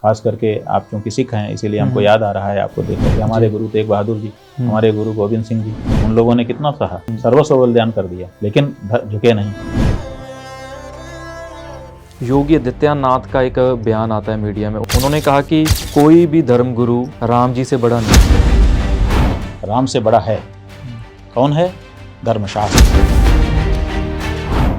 खास करके आप क्योंकि सिख हैं इसीलिए हमको याद आ रहा है आपको देख करके, हमारे गुरु तेग बहादुर जी, हमारे गुरु गोविंद सिंह जी, उन लोगों ने कितना सहा, सर्वस्व बलिदान कर दिया, लेकिन झुके नहीं। योगी आदित्यनाथ का एक बयान आता है मीडिया में, उन्होंने कहा कि कोई भी धर्म गुरु राम जी से बड़ा नहीं। राम से बड़ा है, कौन है? धर्मशास्त्र।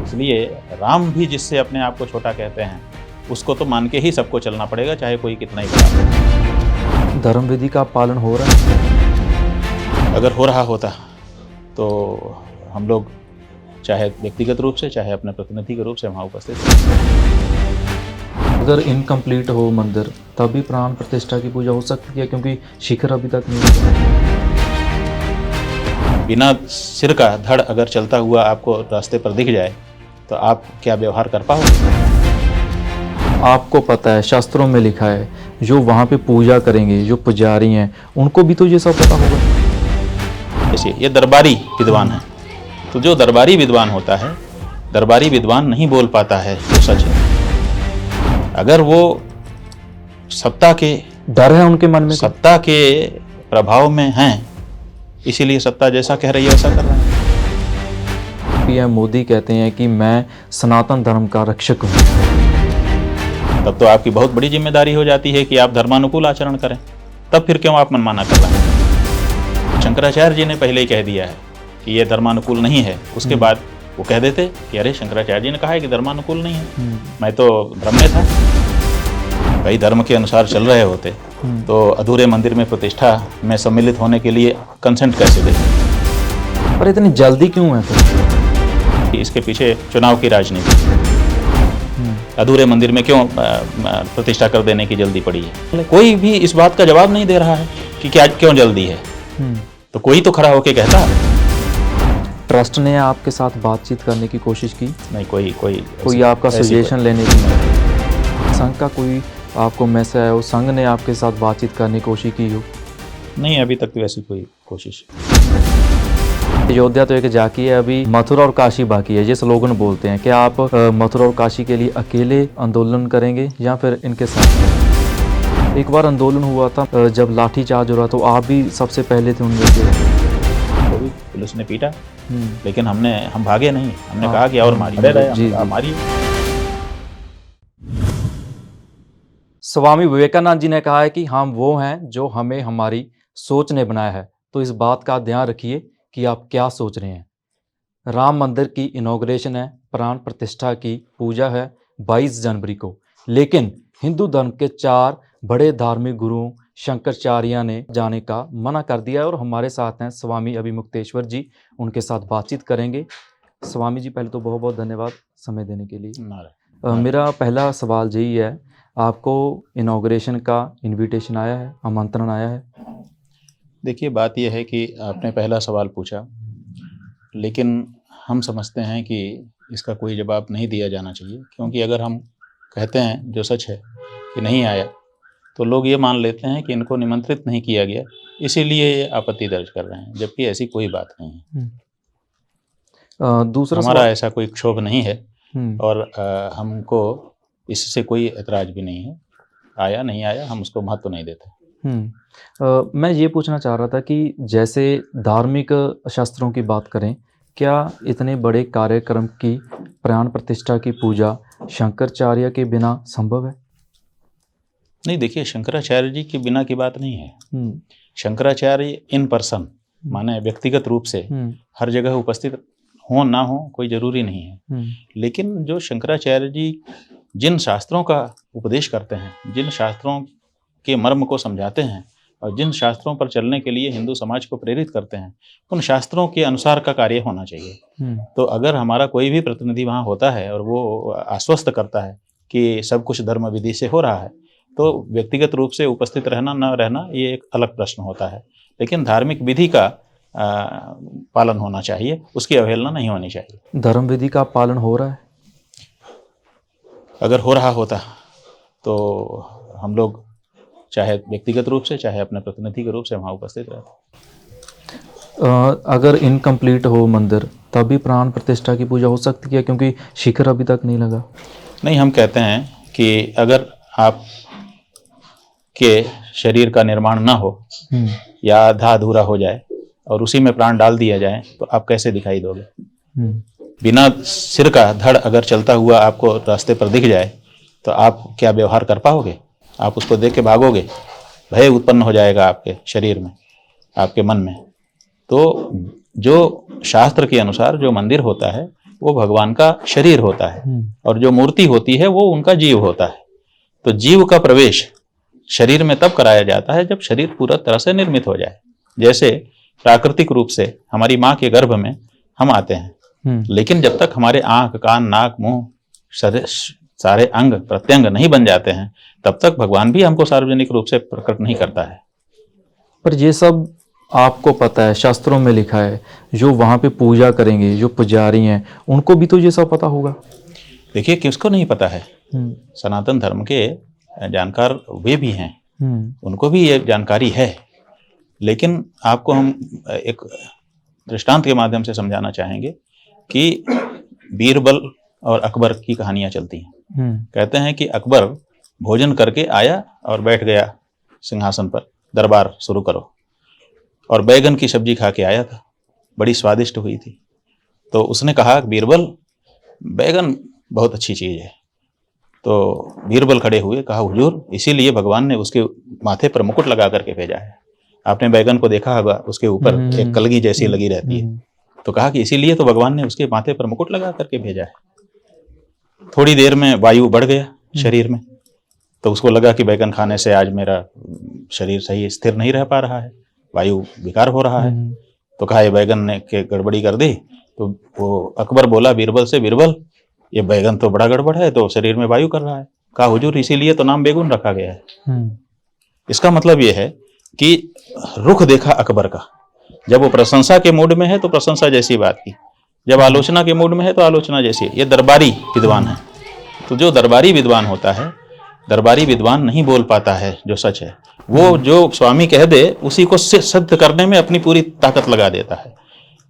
इसलिए राम भी जिससे अपने आप को छोटा कहते हैं उसको तो मान के ही सबको चलना पड़ेगा, चाहे कोई कितना ही बड़ा हो। धर्म विधि का पालन हो रहा है? अगर हो रहा होता तो हम लोग चाहे व्यक्तिगत रूप से चाहे अपने प्रतिनिधि के रूप से वहाँ उपस्थित हैं। अगर इनकम्प्लीट हो मंदिर तभी प्राण प्रतिष्ठा की पूजा हो सकती है, क्योंकि शिखर अभी तक नहीं हुआ। बिना सिर का धड़ अगर चलता हुआ आपको रास्ते पर दिख जाए तो आप क्या व्यवहार कर पाओगे? आपको पता है, शास्त्रों में लिखा है, जो वहाँ पे पूजा करेंगे, जो पुजारी हैं, उनको भी तो ये सब पता होगा। जैसे ये दरबारी विद्वान है, तो जो दरबारी विद्वान होता है, दरबारी विद्वान नहीं बोल पाता है जो सच है। अगर वो सत्ता के डर है उनके मन में, सत्ता के प्रभाव में हैं, इसीलिए सत्ता जैसा कह रही है वैसा कर रहे हैं। पीएम मोदी कहते हैं कि मैं सनातन धर्म का रक्षक हूँ। तब तो आपकी बहुत बड़ी जिम्मेदारी हो जाती है कि आप धर्मानुकूल आचरण करें, तब फिर क्यों आप मनमाना कर रहे हैं? शंकराचार्य जी ने पहले ही कह दिया है कि ये धर्मानुकूल नहीं है, उसके बाद वो कह देते कि अरे शंकराचार्य जी ने कहा है कि धर्मानुकूल नहीं है, मैं तो धर्म में था। भाई धर्म के अनुसार चल रहे होते तो अधूरे मंदिर में प्रतिष्ठा में सम्मिलित होने के लिए कंसेंट कैसे देते? पर इतनी जल्दी क्यों है फिर? इसके पीछे चुनाव की राजनीति, अधूरे मंदिर में क्यों प्रतिष्ठा कर देने की जल्दी पड़ी है? कोई भी इस बात का जवाब नहीं दे रहा है कि क्या क्यों जल्दी है। तो कोई तो खड़ा होके कहता। ट्रस्ट ने आपके साथ बातचीत करने की कोशिश की? नहीं, कोई आपका सजेशन लेने की? संघ का कोई आपको मैसेज आया हो, संघ ने आपके साथ बातचीत करने की कोशिश की हो? नहीं, अभी तक तो ऐसी कोई कोशिश। अयोध्या तो एक जाकी है, अभी मथुरा और काशी बाकी है, ये स्लोगन बोलते हैं। क्या आप मथुरा और काशी के लिए अकेले आंदोलन करेंगे या फिर इनके साथ? एक बार आंदोलन हुआ था जब लाठीचार्ज हो रहा, तो आप भी सबसे पहले थे उनमें से। पुलिस ने पीटा, लेकिन हम भागे नहीं, हमने कहा कि और मारिए। स्वामी विवेकानंद जी ने कहा है कि हम वो हैं जो हमें हमारी सोच ने बनाया है, तो इस बात का ध्यान रखिए कि आप क्या सोच रहे हैं। राम मंदिर की इनॉग्रेशन है, प्राण प्रतिष्ठा की पूजा है 22 जनवरी को, लेकिन हिंदू धर्म के 4 बड़े धार्मिक गुरुओं शंकराचार्य ने जाने का मना कर दिया है। और हमारे साथ हैं स्वामी अभिमुक्तेश्वर जी, उनके साथ बातचीत करेंगे। स्वामी जी, पहले तो बहुत बहुत धन्यवाद समय देने के लिए। मेरा पहला सवाल यही है, आपको इनॉग्रेशन का इन्विटेशन आया है, आमंत्रण आया है? देखिए, बात यह है कि आपने पहला सवाल पूछा, लेकिन हम समझते हैं कि इसका कोई जवाब नहीं दिया जाना चाहिए, क्योंकि अगर हम कहते हैं जो सच है कि नहीं आया तो लोग ये मान लेते हैं कि इनको निमंत्रित नहीं किया गया, इसीलिए ये आपत्ति दर्ज कर रहे हैं, जबकि ऐसी कोई बात नहीं है। दूसरा हमारा ऐसा कोई क्षोभ नहीं है और हमको इससे कोई ऐतराज भी नहीं है। आया नहीं आया हम उसको महत्व नहीं देते। मैं ये पूछना चाह रहा था कि जैसे धार्मिक शास्त्रों की बात करें, क्या इतने बड़े कार्यक्रम की प्राण प्रतिष्ठा की पूजा शंकराचार्य के बिना संभव है? नहीं, देखिए, शंकराचार्य जी के बिना की बात नहीं है। शंकराचार्य इन पर्सन, माने व्यक्तिगत रूप से हर जगह उपस्थित हो ना हो कोई जरूरी नहीं है, लेकिन जो शंकराचार्य जी जिन शास्त्रों का उपदेश करते हैं, जिन शास्त्रों के मर्म को समझाते हैं और जिन शास्त्रों पर चलने के लिए हिंदू समाज को प्रेरित करते हैं, उन शास्त्रों के अनुसार का कार्य होना चाहिए। तो अगर हमारा कोई भी प्रतिनिधि वहाँ होता है और वो आश्वस्त करता है कि सब कुछ धर्म विधि से हो रहा है, तो व्यक्तिगत रूप से उपस्थित रहना न रहना ये एक अलग प्रश्न होता है, लेकिन धार्मिक विधि का पालन होना चाहिए, उसकी अवहेलना नहीं होनी चाहिए। धर्म विधि का पालन हो रहा है? अगर हो रहा होता तो हम लोग चाहे व्यक्तिगत रूप से चाहे अपने प्रतिनिधि के रूप से वहाँ उपस्थित रहते। अगर इनकम्प्लीट हो मंदिर तभी प्राण प्रतिष्ठा की पूजा हो सकती है, क्योंकि शिखर अभी तक नहीं लगा। नहीं, हम कहते हैं कि अगर आप के शरीर का निर्माण ना हो या आधा अधूरा हो जाए और उसी में प्राण डाल दिया जाए तो आप कैसे दिखाई दोगे? बिना सिर का धड़ अगर चलता हुआ आपको रास्ते पर दिख जाए तो आप क्या व्यवहार कर पाओगे? आप उसको देख के भागोगे, भय उत्पन्न हो जाएगा आपके शरीर में, आपके मन में। तो जो शास्त्र के अनुसार जो मंदिर होता है वो भगवान का शरीर होता है और जो मूर्ति होती है वो उनका जीव होता है। तो जीव का प्रवेश शरीर में तब कराया जाता है जब शरीर पूरा तरह से निर्मित हो जाए। जैसे प्राकृतिक रूप से हमारी माँ के गर्भ में हम आते हैं, लेकिन जब तक हमारे आंख, कान, नाक, मुंह, सारे अंग प्रत्यंग नहीं बन जाते हैं तब तक भगवान भी हमको सार्वजनिक रूप से प्रकट नहीं करता है। पर ये सब आपको पता है, शास्त्रों में लिखा है, जो वहां पे पूजा करेंगे, जो पुजारी हैं, उनको भी तो ये सब पता होगा। देखिए, किसको नहीं पता है? सनातन धर्म के जानकार वे भी हैं, उनको भी ये जानकारी है। लेकिन आपको हम एक दृष्टांत के माध्यम से समझाना चाहेंगे कि बीरबल और अकबर की कहानियां चलती हैं। कहते हैं कि अकबर भोजन करके आया और बैठ गया सिंहासन पर, दरबार शुरू करो, और बैगन की सब्जी खा के आया था, बड़ी स्वादिष्ट हुई थी। तो उसने कहा, बीरबल बैगन बहुत अच्छी चीज़ है। तो बीरबल खड़े हुए, कहा, हुजूर, इसीलिए भगवान ने उसके माथे पर मुकुट लगा करके भेजा है। आपने बैगन को देखा होगा, उसके ऊपर एक कलगी जैसी लगी रहती है। तो कहा कि इसीलिए तो भगवान ने उसके माथे पर मुकुट लगा करके भेजा है। थोड़ी देर में वायु बढ़ गया शरीर में, तो उसको लगा कि बैगन खाने से आज मेरा शरीर सही स्थिर नहीं रह पा रहा है, वायु विकार हो रहा है। तो कहा, ये बैगन ने के गड़बड़ी कर दी। तो वो अकबर बोला बीरबल से, बीरबल, ये बैगन तो बड़ा गड़बड़ है, तो शरीर में वायु कर रहा है। कहा, हुजूर, इसीलिए तो नाम बेगुन रखा गया है। इसका मतलब ये है कि रुख देखा अकबर का। जब वो प्रशंसा के मूड में है तो प्रशंसा जैसी बात की, जब आलोचना के मूड में है तो आलोचना जैसी। ये दरबारी विद्वान है। तो जो दरबारी विद्वान होता है, दरबारी विद्वान नहीं बोल पाता है जो सच है। वो जो स्वामी कह दे उसी को सिद्ध करने में अपनी पूरी ताकत लगा देता है।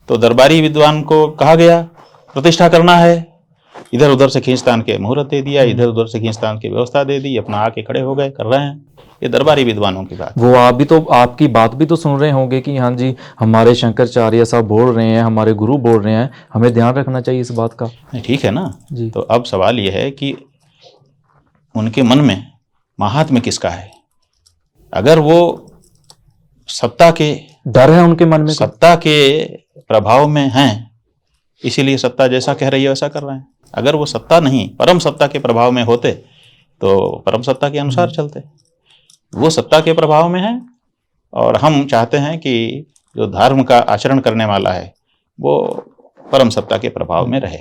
तो दरबारी विद्वान को कहा गया प्रतिष्ठा करना है, इधर उधर से खींचतान के मुहूर्त दे दिया, इधर उधर से खींचतान की व्यवस्था दे दी, अपना आके खड़े हो गए, कर रहे हैं। ये दरबारी विद्वानों की बात। वो आप भी तो आपकी बात भी तो सुन रहे होंगे कि हाँ जी, हमारे शंकराचार्य साहब बोल रहे हैं, हमारे गुरु बोल रहे हैं, हमें ध्यान रखना चाहिए इस बात का। ठीक है ना जी। तो अब सवाल ये है कि उनके मन में महात्म्य किसका है? अगर वो सत्ता के डर है उनके मन में, सत्ता के प्रभाव में हैं, इसीलिए सत्ता जैसा कह रही है वैसा कर रहे हैं। अगर वो सत्ता नहीं, परम सत्ता के प्रभाव में होते तो परम सत्ता के अनुसार चलते। वो सत्ता के प्रभाव में है और हम चाहते हैं कि जो धर्म का आचरण करने वाला है वो परम सत्ता के प्रभाव में रहे,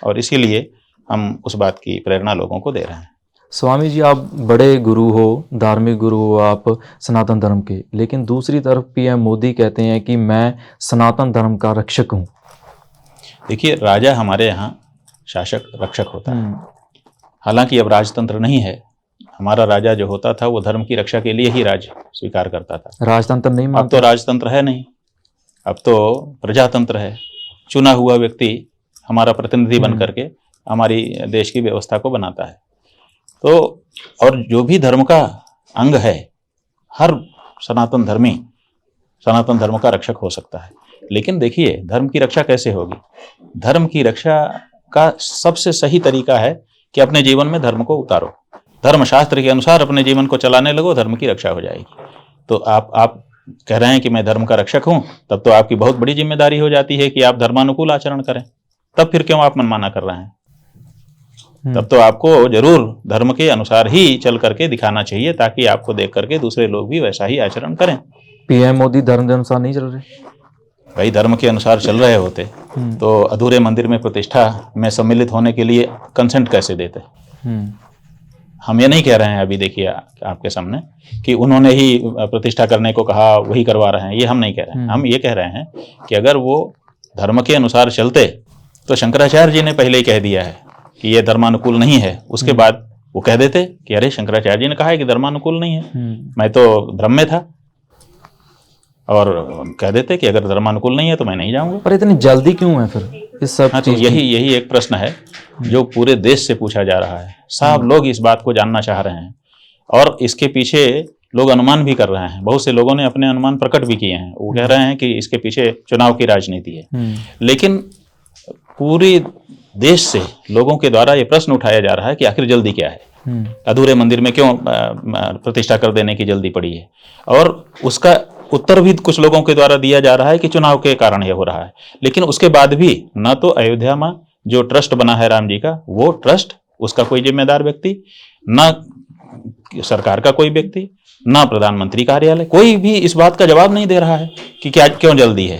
और इसीलिए हम उस बात की प्रेरणा लोगों को दे रहे हैं। स्वामी जी, आप बड़े गुरु हो, धार्मिक गुरु हो आप सनातन धर्म के, लेकिन दूसरी तरफ पीएम मोदी कहते हैं कि मैं सनातन धर्म का रक्षक हूँ। देखिए, राजा हमारे यहाँ शासक रक्षक होता है। हालांकि अब राजतंत्र नहीं है। हमारा राजा जो होता था वो धर्म की रक्षा के लिए ही राज स्वीकार करता था। राजतंत्र नहीं मानते। अब तो राजतंत्र है नहीं, अब तो प्रजातंत्र है। चुना हुआ व्यक्ति हमारा प्रतिनिधि बन करके हमारी देश की व्यवस्था को बनाता है। तो और जो भी धर्म का अंग है, हर सनातन धर्मी सनातन धर्म का रक्षक हो सकता है। लेकिन देखिए, धर्म की रक्षा कैसे होगी? धर्म की रक्षा का सबसे सही तरीका है कि अपने जीवन में धर्म को उतारो, धर्मशास्त्र के अनुसार अपने जीवन को चलाने लगो, धर्म की रक्षा हो जाएगी। तो आप कह रहे हैं कि मैं धर्म का रक्षक हूं, तब तो आपकी बहुत बड़ी जिम्मेदारी हो जाती है कि आप धर्मानुकूल आचरण करें। तब फिर क्यों आप मनमाना कर रहे हैं? तब तो आपको जरूर धर्म के अनुसार ही चल करके दिखाना चाहिए, ताकि आपको देख करके दूसरे लोग भी वैसा ही आचरण करें। पीएम मोदी धर्म के अनुसार नहीं चल रहे। भाई, धर्म के अनुसार चल रहे होते तो अधूरे मंदिर में प्रतिष्ठा में सम्मिलित होने के लिए कंसेंट कैसे देते? हम ये नहीं कह रहे हैं, अभी देखिए आपके सामने, कि उन्होंने ही प्रतिष्ठा करने को कहा, वही करवा रहे हैं, ये हम नहीं कह रहे हैं। हम ये कह रहे हैं कि अगर वो धर्म के अनुसार चलते तो शंकराचार्य जी ने पहले ही कह दिया है कि ये धर्मानुकूल नहीं है। उसके बाद वो कह देते कि अरे, शंकराचार्य जी ने कहा है कि धर्मानुकूल नहीं है, मैं तो भ्रम में था, और कह देते कि अगर धर्मानुकूल नहीं है तो मैं नहीं जाऊंगा। पर इतनी जल्दी क्यों है फिर इस सब? हाँ, तो यही एक प्रश्न है जो पूरे देश से पूछा जा रहा है। सब लोग इस बात को जानना चाह रहे हैं, और इसके पीछे लोग अनुमान भी कर रहे हैं, बहुत से लोगों ने अपने अनुमान प्रकट भी किए हैं। वो कह रहे हैं कि इसके पीछे चुनाव की राजनीति है। लेकिन पूरे देश से लोगों के द्वारा ये प्रश्न उठाया जा रहा है कि आखिर जल्दी क्या है, अधूरे मंदिर में क्यों प्रतिष्ठा कर देने की जल्दी पड़ी है। और उसका उत्तर भी कुछ लोगों के द्वारा दिया जा रहा है कि चुनाव के कारण ये हो रहा है। लेकिन उसके बाद भी न तो अयोध्या में जो ट्रस्ट बना है राम जी का, वो ट्रस्ट, उसका कोई जिम्मेदार व्यक्ति, न सरकार का कोई व्यक्ति, न प्रधानमंत्री कार्यालय, कोई भी इस बात का जवाब नहीं दे रहा है कि क्या क्यों जल्दी है।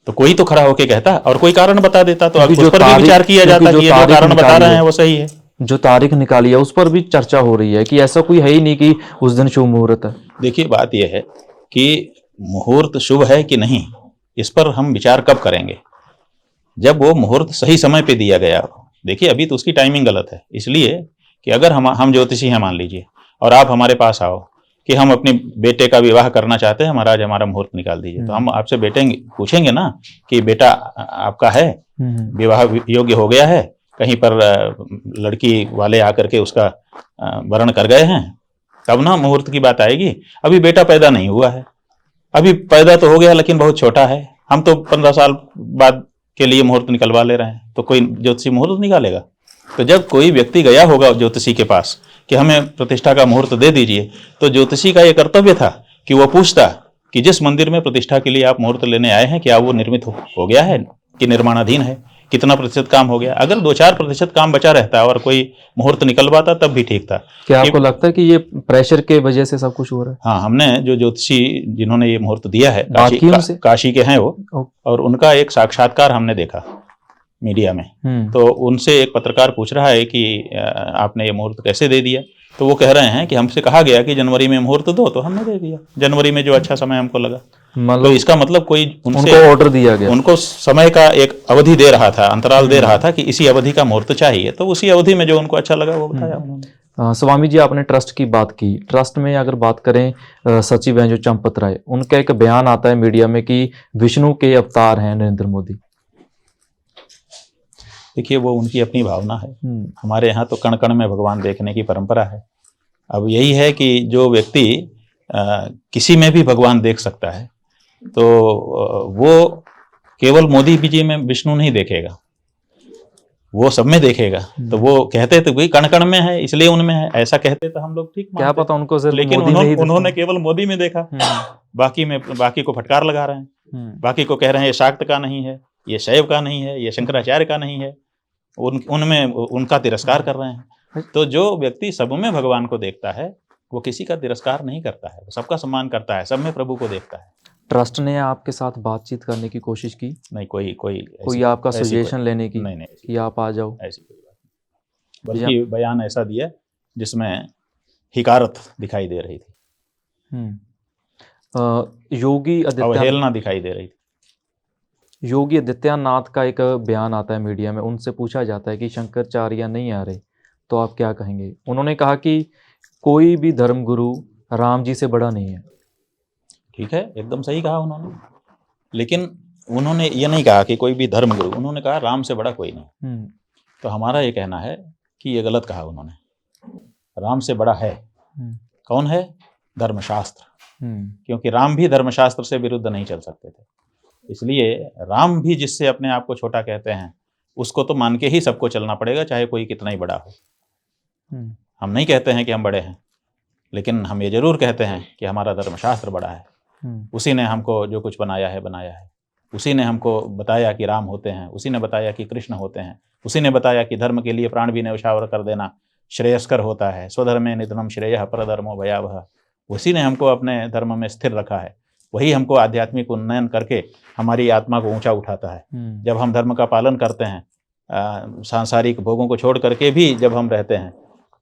तो कोई तो खड़ा होके कहता और कोई कारण बता देता तो उस पर भी विचार किया जाता कि ये जो कारण बता रहे हैं वो सही है। जो तारीख निकाली है उस पर भी चर्चा हो रही है कि ऐसा कोई है ही नहीं कि उस दिन शुभ मुहूर्त है। देखिए, बात यह है कि मुहूर्त शुभ है कि नहीं, इस पर हम विचार कब करेंगे, जब वो मुहूर्त सही समय पे दिया गया। देखिए, अभी तो उसकी टाइमिंग गलत है, इसलिए कि अगर हम ज्योतिषी हैं मान लीजिए, और आप हमारे पास आओ कि हम अपने बेटे का विवाह करना चाहते हैं, महाराज हमारा मुहूर्त निकाल दीजिए, तो हम आपसे पूछेंगे ना कि बेटा आपका है, विवाह योग्य हो गया है, कहीं पर लड़की वाले आकर के उसका वरण कर गए हैं, तब ना मुहूर्त की बात आएगी। अभी बेटा पैदा नहीं हुआ है, अभी पैदा तो हो गया लेकिन बहुत छोटा है, हम तो 15 साल बाद के लिए मुहूर्त निकलवा ले रहे हैं, तो कोई ज्योतिषी मुहूर्त निकालेगा? तो जब कोई व्यक्ति गया होगा ज्योतिषी के पास कि हमें प्रतिष्ठा का मुहूर्त दे दीजिए, तो ज्योतिषी का यह कर्तव्य था कि वो पूछता कि जिस मंदिर में प्रतिष्ठा के लिए आप मुहूर्त लेने आए हैं, क्या वो निर्मित हो गया है कि निर्माणाधीन है, कितना प्रतिशत काम हो गया। अगर 2-4% काम बचा रहता और कोई मुहूर्त निकलवाता तब भी ठीक था। क्या आपको लगता है कि ये प्रेशर के वजह से सब कुछ हो रहा है? हाँ, हमने जो ज्योतिषी जिन्होंने ये मुहूर्त दिया है, काशी के हैं वो, और उनका एक साक्षात्कार हमने देखा मीडिया में। तो उनसे एक पत्रकार पूछ रहा है कि आपने ये मुहूर्त कैसे दे दिया, तो वो कह रहे हैं कि हमसे कहा गया कि जनवरी में मुहूर्त दो, तो हमने दे दिया जनवरी में, जो अच्छा समय हमको लगा। तो इसका मतलब कोई उनको ऑर्डर दिया गया, उनको समय का एक अवधि दे रहा था, अंतराल दे रहा था कि इसी अवधि का मुहूर्त चाहिए, तो उसी अवधि में जो उनको अच्छा लगा वो बताया उन्होंने। स्वामी जी, आपने ट्रस्ट की बात की। ट्रस्ट में अगर बात करें, सचिव हैं जो चंपत राय, उनका एक बयान आता है मीडिया में कि विष्णु के अवतार हैं नरेंद्र मोदी। देखिए, वो उनकी अपनी भावना है। हमारे यहाँ तो कण कण में भगवान देखने की परंपरा है। अब यही है कि जो व्यक्ति किसी में भी भगवान देख सकता है, तो वो केवल मोदी जी में विष्णु नहीं देखेगा, वो सब में देखेगा। तो वो कहते तो भाई कण कण में है इसलिए उनमें है, ऐसा कहते तो हम लोग ठीक मानते, क्या पता उनको सिर्फ लेकिन उन्होंने केवल मोदी में देखा, बाकी को फटकार लगा रहे हैं, बाकी को कह रहे हैं ये शाक्त का नहीं है, ये शैव का नहीं है, ये शंकराचार्य का नहीं है, उनमें उनका तिरस्कार कर रहे हैं। तो जो व्यक्ति सब में भगवान को देखता है वो किसी का तिरस्कार नहीं करता है, सबका सम्मान करता है, सब में प्रभु को देखता है। ट्रस्ट ने आपके साथ बातचीत करने की कोशिश की? नहीं, कोई आपका सजेशन लेने की? नहीं कि आप आ जाओ, ऐसी कोई बात नहीं। बल्कि बयान ऐसा दिया जिसमें हिकारत दिखाई दे रही थी, योगी अवहेलना दिखाई दे रही थी। योगी आदित्यनाथ का एक बयान आता है मीडिया में, उनसे पूछा जाता है कि शंकराचार्य नहीं आ रहे, तो आप क्या कहेंगे? उन्होंने कहा कि कोई भी धर्मगुरु राम जी से बड़ा नहीं है। ठीक है, एकदम सही कहा उन्होंने, लेकिन उन्होंने ये नहीं कहा कि कोई भी धर्मगुरु, उन्होंने कहा राम से बड़ा कोई नहीं। तो हमारा ये कहना है कि ये गलत कहा उन्होंने। राम से बड़ा है, कौन है? धर्मशास्त्र, क्योंकि राम भी धर्मशास्त्र से विरुद्ध नहीं चल सकते थे, इसलिए राम भी जिससे अपने आप को छोटा कहते हैं उसको तो मान के ही सबको चलना पड़ेगा, चाहे कोई कितना ही बड़ा हो। हम नहीं कहते हैं कि हम बड़े हैं, लेकिन हम ये जरूर कहते हैं कि हमारा धर्मशास्त्र बड़ा है। उसी ने हमको जो कुछ बनाया है, उसी ने हमको बताया कि राम होते हैं, उसी ने बताया कि कृष्ण होते हैं, उसी ने बताया कि धर्म के लिए प्राण भी न्यौछावर कर देना श्रेयस्कर होता है, स्वधर्मे निधनम श्रेयः परधर्मो भयावह। उसी ने हमको अपने धर्म में स्थिर रखा है, वही हमको आध्यात्मिक उन्नयन करके हमारी आत्मा को ऊंचा उठाता है। जब हम धर्म का पालन करते हैं, सांसारिक भोगों को छोड़ करके भी जब हम रहते हैं,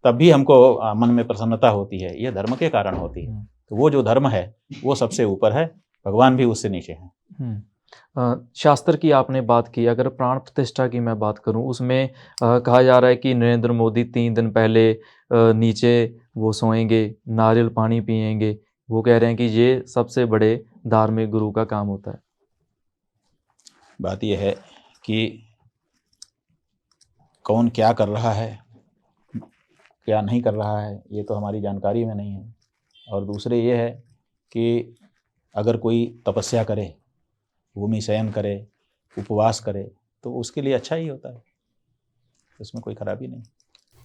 तब भी हमको मन में प्रसन्नता होती है, यह धर्म के कारण होती है। तो वो जो धर्म है वो सबसे ऊपर है, भगवान भी उससे नीचे हैं। शास्त्र की आपने बात की, अगर प्राण प्रतिष्ठा की मैं बात करूं, उसमें कहा जा रहा है कि नरेंद्र मोदी 3 दिन पहले नीचे वो सोएंगे, नारियल पानी पिएंगे। वो कह रहे हैं कि ये सबसे बड़े धार्मिक गुरु का काम होता है। बात यह है कि कौन क्या कर रहा है, क्या नहीं कर रहा है, ये तो हमारी जानकारी में नहीं है। और दूसरे ये है कि अगर कोई तपस्या करे, भूमि शयन करे, उपवास करे, तो उसके लिए अच्छा ही होता है, इसमें कोई खराबी नहीं।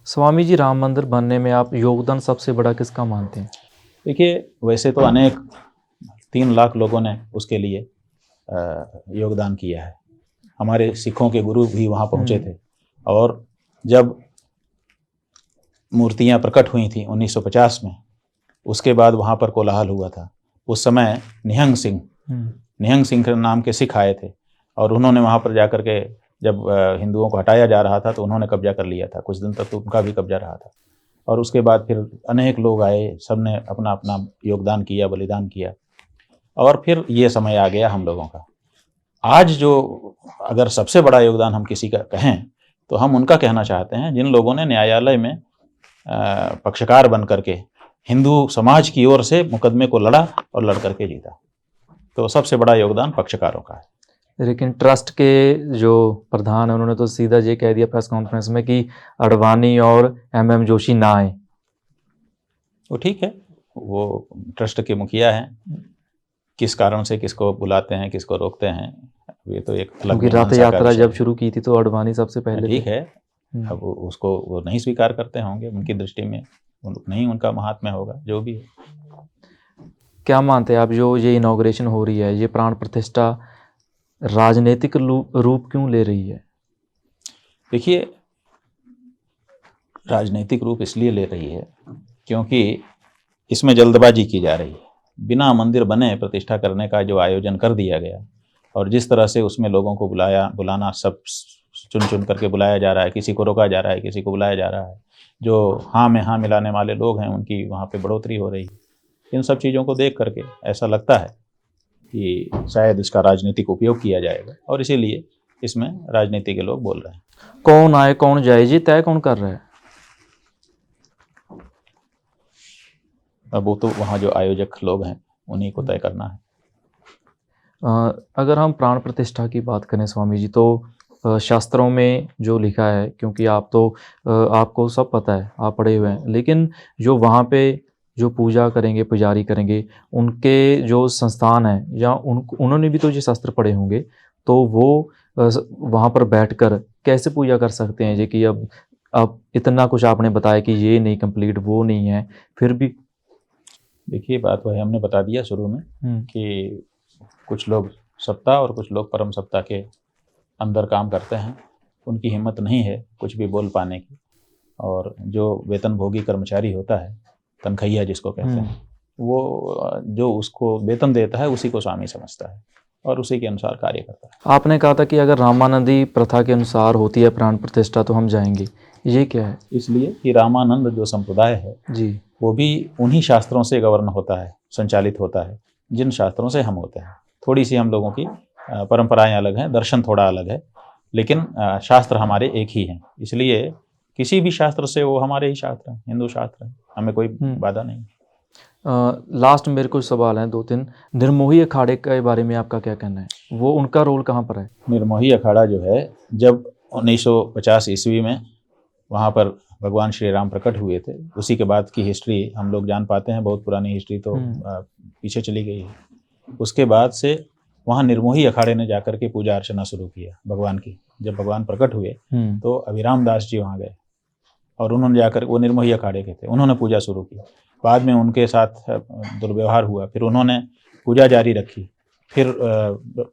स्वामी जी, राम मंदिर बनने में आप योगदान सबसे बड़ा किसका मानते हैं? देखिए, वैसे तो अनेक 3 लाख लोगों ने उसके लिए योगदान किया है। हमारे सिखों के गुरु भी वहाँ पहुँचे थे, और जब मूर्तियाँ प्रकट हुई थी 1950 में, उसके बाद वहाँ पर कोलाहल हुआ था। उस समय निहंग सिंह नाम के सिख आए थे, और उन्होंने वहाँ पर जाकर के, जब हिंदुओं को हटाया जा रहा था तो उन्होंने कब्जा कर लिया था। कुछ दिन तक तो उनका भी कब्जा रहा था, और उसके बाद फिर अनेक लोग आए, सब ने अपना अपना योगदान किया, बलिदान किया, और फिर ये समय आ गया हम लोगों का। आज जो अगर सबसे बड़ा योगदान हम किसी का कहें तो हम उनका कहना चाहते हैं जिन लोगों ने न्यायालय में पक्षकार बन करके हिंदू समाज की ओर से मुकदमे को लड़ा और लड़ करके जीता। तो सबसे बड़ा योगदान पक्षकारों का है। लेकिन ट्रस्ट के जो प्रधान हैं उन्होंने तो सीधा ये कह दिया प्रेस कॉन्फ्रेंस में कि अडवाणी और एमएम जोशी ना आए। वो ठीक है, वो ट्रस्ट के मुखिया हैं, किस कारण से किसको बुलाते हैं, किसको रोकते हैं, ये तो एक अलग रथ यात्रा जब शुरू की थी तो अडवाणी सबसे पहले। ठीक है, अब उसको वो नहीं स्वीकार करते होंगे, उनकी दृष्टि में नहीं उनका महात्म्य होगा, जो भी है। क्या मानते हैं आप, जो ये इनॉग्रेशन हो रही है, ये प्राण प्रतिष्ठा राजनीतिक रूप क्यों ले रही है? देखिए, राजनीतिक रूप इसलिए ले रही है क्योंकि इसमें जल्दबाजी की जा रही है। बिना मंदिर बने प्रतिष्ठा करने का जो आयोजन कर दिया गया, और जिस तरह से उसमें लोगों को बुलाना, सब चुन चुन करके बुलाया जा रहा है, किसी को रोका जा रहा है, किसी को बुलाया जा रहा है, जो हाँ में हाँ मिलाने वाले लोग हैं उनकी वहाँ पे बढ़ोतरी हो रही है। इन सब चीज़ों को देख करके ऐसा लगता है कि शायद इसका राजनीतिक उपयोग किया जाएगा, और इसीलिए इसमें राजनीति के लोग बोल रहे हैं। कौन आए कौन जाए, ये तय कौन कर रहा है? अब वो तो वहाँ जो आयोजक लोग हैं उन्हीं को तय करना है। अगर हम प्राण प्रतिष्ठा की बात करें स्वामी जी, तो शास्त्रों में जो लिखा है, क्योंकि आपको सब पता है, आप पढ़े हुए हैं, लेकिन जो वहाँ पे जो पूजा करेंगे, पुजारी करेंगे, उनके जो संस्थान है या उन्होंने भी तो ये शास्त्र पढ़े होंगे, तो वो वहाँ पर बैठकर कैसे पूजा कर सकते हैं? ये कि अब इतना कुछ आपने बताया कि ये नहीं कंप्लीट, वो नहीं है, फिर भी देखिए, बात वह हमने बता दिया शुरू में कि कुछ लोग सत्ता और कुछ लोग परम सत्ता के अंदर काम करते हैं, उनकी हिम्मत नहीं है कुछ भी बोल पाने की, और जो वेतनभोगी कर्मचारी होता है, तनखैया जिसको कहते हैं, वो जो उसको वेतन देता है उसी को स्वामी समझता है और उसी के अनुसार कार्य करता है। आपने कहा था कि अगर रामानंदी प्रथा के अनुसार होती है प्राण प्रतिष्ठा तो हम जाएंगे, ये क्या है? इसलिए कि रामानंद जो संप्रदाय है जी, वो भी उन्हीं शास्त्रों से गवर्न होता है, संचालित होता है, जिन शास्त्रों से हम होते हैं। थोड़ी सी हम लोगों की परंपराएं अलग हैं, दर्शन थोड़ा अलग है, लेकिन शास्त्र हमारे एक ही हैं। इसलिए किसी भी शास्त्र से वो हमारे ही शास्त्र हैं, हिंदू शास्त्र हैं, हमें कोई बाधा नहीं। लास्ट मेरे को सवाल हैं 2-3। निर्मोही अखाड़े के बारे में आपका क्या कहना है? वो उनका रोल कहाँ पर है? निर्मोही अखाड़ा जो है, जब 1950 ईस्वी में वहाँ पर भगवान श्री राम प्रकट हुए थे, उसी के बाद की हिस्ट्री हम लोग जान पाते हैं। बहुत पुरानी हिस्ट्री तो पीछे चली गई है। उसके बाद से वहाँ निर्मोही अखाड़े ने जाकर के पूजा अर्चना शुरू किया भगवान की। जब भगवान प्रकट हुए तो अभिराम दास जी वहाँ गए और उन्होंने जाकर, वो निर्मोही अखाड़े के थे, उन्होंने पूजा शुरू की। बाद में उनके साथ दुर्व्यवहार हुआ, फिर उन्होंने पूजा जारी रखी। फिर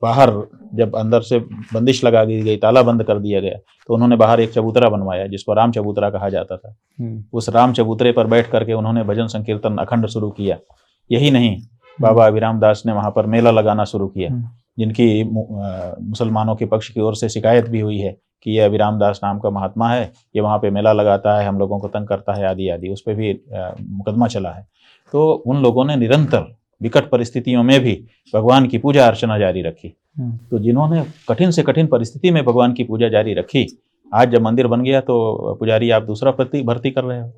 बाहर जब अंदर से बंदिश लगा दी गई, ताला बंद कर दिया गया, तो उन्होंने बाहर एक चबूतरा बनवाया जिसको राम चबूतरा कहा जाता था। उस राम चबूतरे पर बैठ करके उन्होंने भजन संकीर्तन अखंड शुरू किया। यही नहीं, बाबा अभिराम दास ने वहाँ पर मेला लगाना शुरू किया, जिनकी मुसलमानों के पक्ष की ओर से शिकायत भी हुई है कि ये अभिराम दास नाम का महात्मा है, ये वहाँ पे मेला लगाता है, हम लोगों को तंग करता है, आदि आदि। उस पर भी मुकदमा चला है। तो उन लोगों ने निरंतर विकट परिस्थितियों में भी भगवान की पूजा अर्चना जारी रखी। तो जिन्होंने कठिन से कठिन परिस्थिति में भगवान की पूजा जारी रखी, आज जब मंदिर बन गया तो पुजारी आप दूसरा भर्ती कर रहे हो।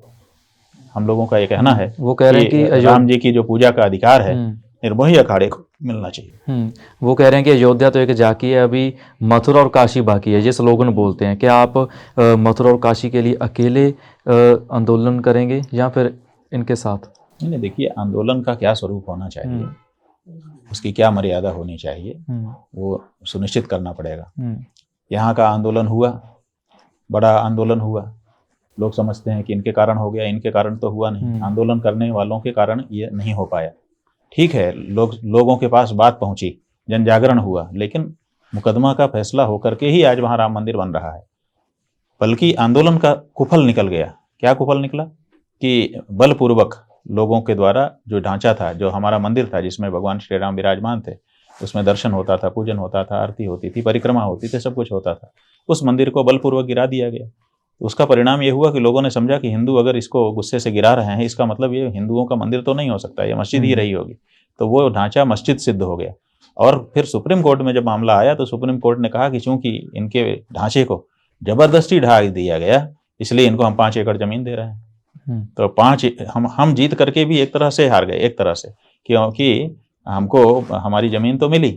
हम लोगों का ये कहना है, वो कह रहे हैं कि राम जी की जो पूजा का अधिकार है निर्मोही अखाड़े को मिलना चाहिए। वो कह रहे हैं कि अयोध्या तो एक झांकी है, अभी मथुरा और काशी बाकी है, ये स्लोगन बोलते हैं। क्या आप मथुरा और काशी के लिए अकेले आंदोलन करेंगे या फिर इनके साथ? नहीं, देखिए आंदोलन का क्या स्वरूप होना चाहिए, उसकी क्या मर्यादा होनी चाहिए, वो सुनिश्चित करना पड़ेगा। यहाँ का आंदोलन हुआ, बड़ा आंदोलन हुआ, लोग समझते हैं कि इनके कारण हो गया, इनके कारण तो हुआ नहीं। आंदोलन करने वालों के कारण ये नहीं हो पाया। ठीक है, लोगों के पास बात पहुंची, जन जागरण हुआ, लेकिन मुकदमा का फैसला होकर के ही आज वहाँ राम मंदिर बन रहा है। बल्कि आंदोलन का कुफल निकल गया। क्या कुफल निकला कि बलपूर्वक लोगों के द्वारा जो ढांचा था, जो हमारा मंदिर था जिसमें भगवान श्री राम विराजमान थे, उसमें दर्शन होता था, पूजन होता था, आरती होती थी, परिक्रमा होती थी, सब कुछ होता था, उस मंदिर को बलपूर्वक गिरा दिया गया। उसका परिणाम ये हुआ कि लोगों ने समझा कि हिंदू अगर इसको गुस्से से गिरा रहे हैं, इसका मतलब ये हिंदुओं का मंदिर तो नहीं हो सकता, ये मस्जिद ही रही होगी। तो वो ढांचा मस्जिद सिद्ध हो गया। और फिर सुप्रीम कोर्ट में जब मामला आया तो सुप्रीम कोर्ट ने कहा कि चूंकि इनके ढांचे को जबरदस्ती ढा दिया गया, इसलिए इनको हम 5 एकड़ जमीन दे रहे हैं। तो 5 हम जीत करके भी एक तरह से हार गए, एक तरह से, क्योंकि हमको हमारी जमीन तो मिली,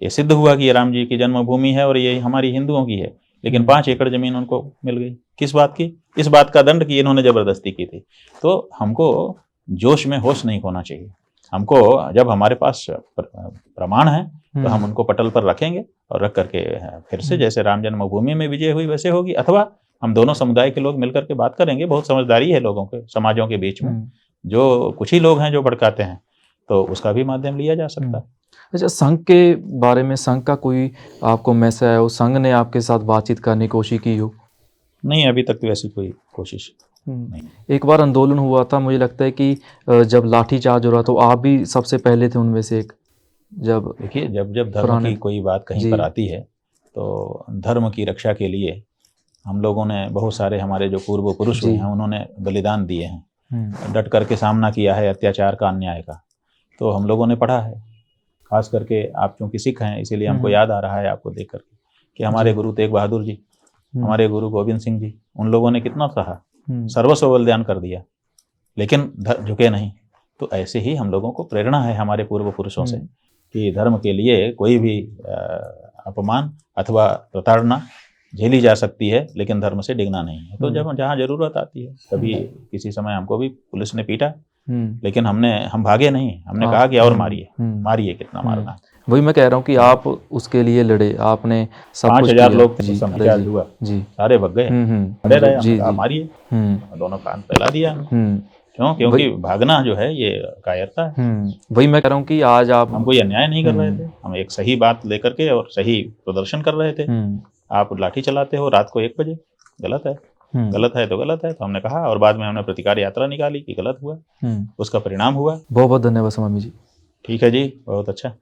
ये सिद्ध हुआ कि ये राम जी की जन्मभूमि है और ये हमारी हिंदुओं की है, लेकिन 5 एकड़ जमीन उनको मिल गई। किस बात की? इस बात का दंड कि इन्होंने जबरदस्ती की थी। तो हमको जोश में होश नहीं खोना चाहिए। हमको जब हमारे पास प्रमाण है तो हम उनको पटल पर रखेंगे और रख करके फिर से जैसे राम जन्मभूमि में विजय हुई वैसे होगी, अथवा हम दोनों समुदाय के लोग मिलकर के बात करेंगे। बहुत समझदारी है लोगों के, समाजों के बीच में, जो कुछ ही लोग हैं जो भड़काते हैं, तो उसका भी माध्यम लिया जा सकता है। अच्छा, संघ के बारे में, संघ का कोई आपको मैसेज है, उस संघ ने आपके साथ बातचीत करने की कोशिश की हो? नहीं, अभी तक तो ऐसी कोई कोशिश नहीं। एक बार आंदोलन हुआ था, मुझे लगता है कि जब लाठीचार्ज हो रहा तो आप भी सबसे पहले थे उनमें से एक। जब देखिए, जब धर्म की कोई बात कहीं पर आती है तो धर्म की रक्षा के लिए हम लोगों ने, बहुत सारे हमारे जो पूर्व पुरुष हुए हैं उन्होंने बलिदान दिए हैं, डट करके सामना किया है अत्याचार का, अन्याय का। तो हम लोगों ने पढ़ा है, खास करके आप चूँकि सिख हैं इसीलिए हमको याद आ रहा है आपको देख करके कि हमारे गुरु तेग बहादुर जी, हमारे गुरु गोविंद सिंह जी, उन लोगों ने कितना सहा, सर्वस्व बलिदान कर दिया, लेकिन झुके नहीं। तो ऐसे ही हम लोगों को प्रेरणा है हमारे पूर्व पुरुषों से कि धर्म के लिए कोई भी अपमान अथवा प्रताड़ना झेली जा सकती है, लेकिन धर्म से डिगना नहीं है। तो जब जहाँ जरूरत आती है, कभी किसी समय हमको भी पुलिस ने पीटा, लेकिन हम भागे नहीं, हमने कहा कि और मारिए कितना मारना। वही मैं कह रहा हूँ कि आप उसके लिए लड़े, आपने सब 5,000 लोग हुआ जी, सारे भग गए, खड़े रहे, मारिए, दोनों कान फैला दिया। क्यों? क्योंकि भागना जो है ये कायरता है। वही मैं कह रहा हूँ कि आज आप, हम कोई अन्याय नहीं कर रहे थे, हम एक सही बात लेकर के और सही प्रदर्शन कर रहे थे। आप लाठी चलाते हो रात को 1 बजे, गलत है, गलत है तो गलत है, तो हमने कहा, और बाद में हमने प्रतिकार यात्रा निकाली कि गलत हुआ, उसका परिणाम हुआ। बहुत बहुत धन्यवाद स्वामी जी। ठीक है जी, बहुत अच्छा।